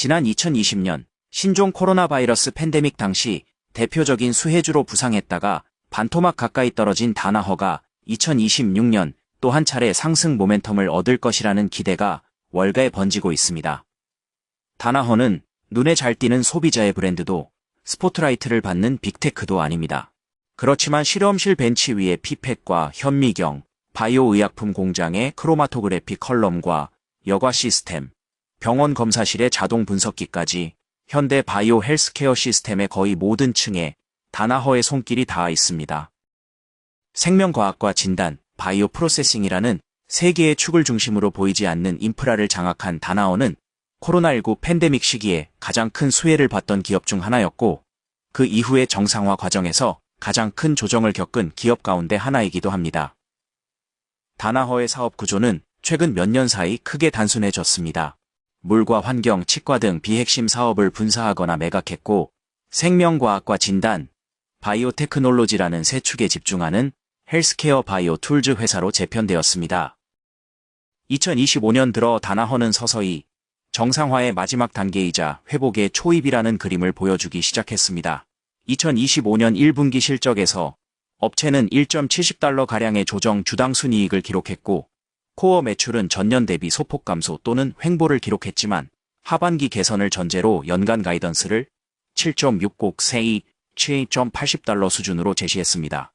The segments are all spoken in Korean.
지난 2020년 신종 코로나 바이러스 팬데믹 당시 대표적인 수혜주로 부상했다가 반토막 가까이 떨어진 다나허가 2026년 또 한 차례 상승 모멘텀을 얻을 것이라는 기대가 월가에 번지고 있습니다. 다나허는 눈에 잘 띄는 소비자의 브랜드도 스포트라이트를 받는 빅테크도 아닙니다. 그렇지만 실험실 벤치 위에 피펫과 현미경, 바이오 의약품 공장의 크로마토그래피 컬럼과 여과 시스템, 병원 검사실의 자동 분석기까지 현대 바이오 헬스케어 시스템의 거의 모든 층에 다나허의 손길이 닿아 있습니다. 생명과학과 진단, 바이오 프로세싱이라는 세 개의 축을 중심으로 보이지 않는 인프라를 장악한 다나허는 코로나19 팬데믹 시기에 가장 큰 수혜를 봤던 기업 중 하나였고 그 이후의 정상화 과정에서 가장 큰 조정을 겪은 기업 가운데 하나이기도 합니다. 다나허의 사업 구조는 최근 몇 년 사이 크게 단순해졌습니다. 물과 환경, 치과 등 비핵심 사업을 분사하거나 매각했고 생명과학과 진단, 바이오테크놀로지라는 세 축에 집중하는 헬스케어 바이오 툴즈 회사로 재편되었습니다. 2025년 들어 다나허는 서서히 정상화의 마지막 단계이자 회복의 초입이라는 그림을 보여주기 시작했습니다. 2025년 1분기 실적에서 업체는 1.70달러가량의 조정 주당 순이익을 기록했고 코어 매출은 전년 대비 소폭 감소 또는 횡보를 기록했지만 하반기 개선을 전제로 연간 가이던스를 7.60세이 7.80달러 수준으로 제시했습니다.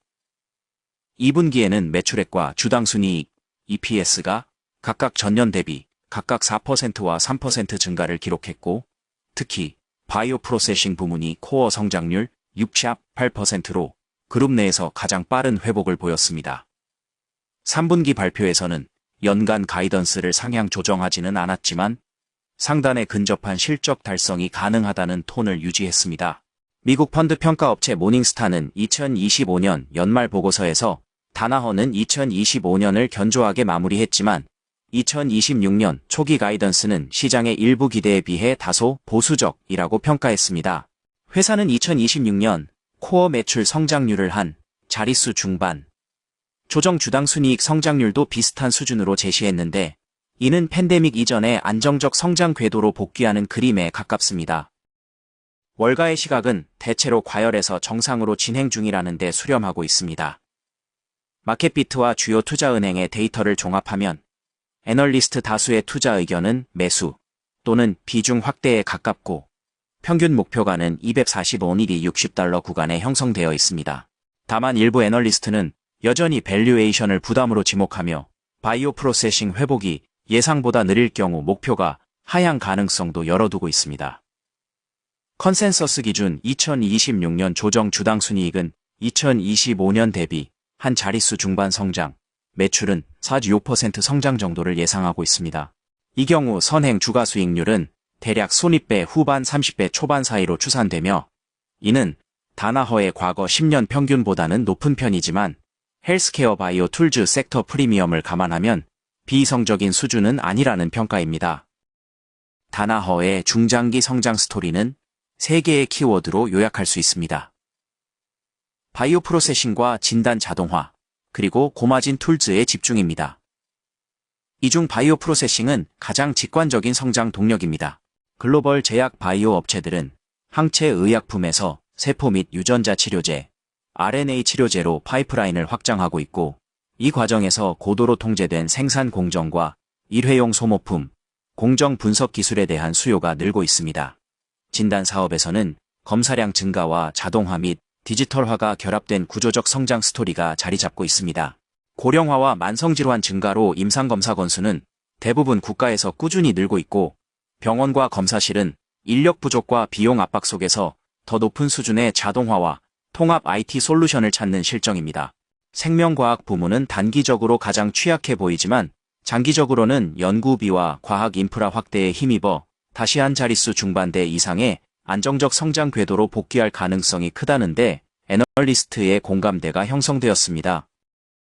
2분기에는 매출액과 주당 순이익, EPS가 각각 전년 대비 각각 4%와 3% 증가를 기록했고 특히 바이오 프로세싱 부문이 코어 성장률 6.8%로 그룹 내에서 가장 빠른 회복을 보였습니다. 3분기 발표에서는 연간 가이던스를 상향 조정하지는 않았지만 상단에 근접한 실적 달성이 가능하다는 톤을 유지했습니다. 미국 펀드 평가업체 모닝스타는 2025년 연말 보고서에서 다나허는 2025년을 견조하게 마무리했지만 2026년 초기 가이던스는 시장의 일부 기대에 비해 다소 보수적이라고 평가했습니다. 회사는 2026년 코어 매출 성장률을 한 자릿수 중반, 조정 주당 순이익 성장률도 비슷한 수준으로 제시했는데 이는 팬데믹 이전의 안정적 성장 궤도로 복귀하는 그림에 가깝습니다. 월가의 시각은 대체로 과열에서 정상으로 진행 중이라는 데 수렴하고 있습니다. 마켓비트와 주요 투자은행의 데이터를 종합하면 애널리스트 다수의 투자 의견은 매수 또는 비중 확대에 가깝고 평균 목표가는 245일이 60달러 구간에 형성되어 있습니다. 다만 일부 애널리스트는 여전히 밸류에이션을 부담으로 지목하며 바이오 프로세싱 회복이 예상보다 느릴 경우 목표가 하향 가능성도 열어두고 있습니다. 컨센서스 기준 2026년 조정 주당 순이익은 2025년 대비 한 자릿수 중반 성장, 매출은 4.6% 성장 정도를 예상하고 있습니다. 이 경우 선행 주가 수익률은 대략 손익배 후반 30배 초반 사이로 추산되며 이는 다나허의 과거 10년 평균보다는 높은 편이지만 헬스케어 바이오 툴즈 섹터 프리미엄을 감안하면 비이성적인 수준은 아니라는 평가입니다. 다나허의 중장기 성장 스토리는 3개의 키워드로 요약할 수 있습니다. 바이오 프로세싱과 진단 자동화, 그리고 고마진 툴즈에 집중입니다. 이 중 바이오 프로세싱은 가장 직관적인 성장 동력입니다. 글로벌 제약 바이오 업체들은 항체 의약품에서 세포 및 유전자 치료제, RNA 치료제로 파이프라인을 확장하고 있고 이 과정에서 고도로 통제된 생산 공정과 일회용 소모품, 공정 분석 기술에 대한 수요가 늘고 있습니다. 진단 사업에서는 검사량 증가와 자동화 및 디지털화가 결합된 구조적 성장 스토리가 자리 잡고 있습니다. 고령화와 만성질환 증가로 임상검사 건수는 대부분 국가에서 꾸준히 늘고 있고 병원과 검사실은 인력 부족과 비용 압박 속에서 더 높은 수준의 자동화와 통합 IT 솔루션을 찾는 실정입니다. 생명과학 부문은 단기적으로 가장 취약해 보이지만 장기적으로는 연구비와 과학 인프라 확대에 힘입어 다시 한 자릿수 중반대 이상의 안정적 성장 궤도로 복귀할 가능성이 크다는데 애널리스트의 공감대가 형성되었습니다.